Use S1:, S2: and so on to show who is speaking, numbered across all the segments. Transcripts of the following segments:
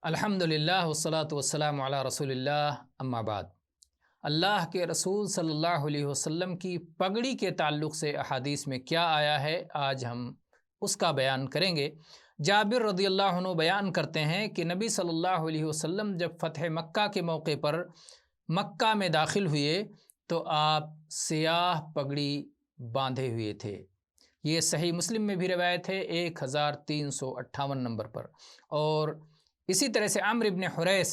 S1: الحمدللہ والصلاۃ والسلام علی رسول اللہ اما بعد۔ اللہ کے رسول صلی اللہ علیہ وسلم کی پگڑی کے تعلق سے احادیث میں کیا آیا ہے، آج ہم اس کا بیان کریں گے۔ جابر رضی اللہ عنہ بیان کرتے ہیں کہ نبی صلی اللہ علیہ وسلم جب فتح مکہ کے موقع پر مکہ میں داخل ہوئے تو آپ سیاہ پگڑی باندھے ہوئے تھے۔ یہ صحیح مسلم میں بھی روایت ہے 1358 نمبر پر، اور اسی طرح سے عمرو بن حریث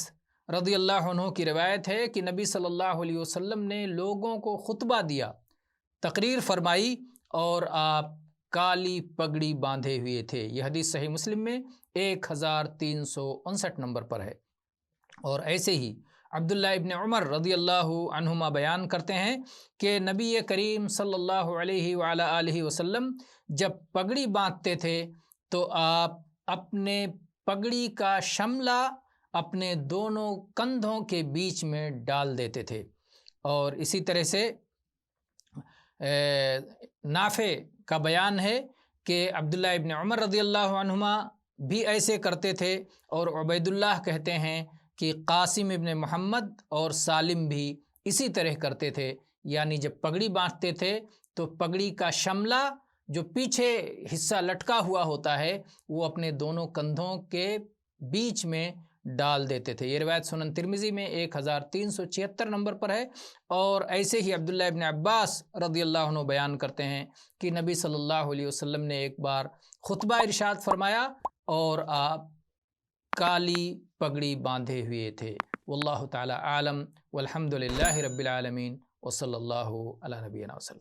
S1: رضی اللہ عنہ کی روایت ہے کہ نبی صلی اللہ علیہ وسلم نے لوگوں کو خطبہ دیا، تقریر فرمائی، اور آپ کالی پگڑی باندھے ہوئے تھے۔ یہ حدیث صحیح مسلم میں 1359 نمبر پر ہے۔ اور ایسے ہی عبداللہ ابن عمر رضی اللہ عنہما بیان کرتے ہیں کہ نبی کریم صلی اللہ علیہ وآلہ آلہ وسلم جب پگڑی باندھتے تھے تو آپ اپنے پگڑی کا شملہ اپنے دونوں کندھوں کے بیچ میں ڈال دیتے تھے۔ اور اسی طرح سے نافع کا بیان ہے کہ عبداللہ ابن عمر رضی اللہ عنہما بھی ایسے کرتے تھے، اور عبید اللہ کہتے ہیں کہ قاسم ابن محمد اور سالم بھی اسی طرح کرتے تھے، یعنی جب پگڑی باندھتے تھے تو پگڑی کا شملہ جو پیچھے حصہ لٹکا ہوا ہوتا ہے وہ اپنے دونوں کندھوں کے بیچ میں ڈال دیتے تھے۔ یہ روایت سنن ترمذی میں 1376 نمبر پر ہے۔ اور ایسے ہی عبداللہ ابن عباس رضی اللہ عنہ بیان کرتے ہیں کہ نبی صلی اللہ علیہ وسلم نے ایک بار خطبہ ارشاد فرمایا اور آپ کالی پگڑی باندھے ہوئے تھے۔ واللہ تعالی عالم، والحمد للہ رب العالمین، وصلی اللہ علی نبینا وسلم۔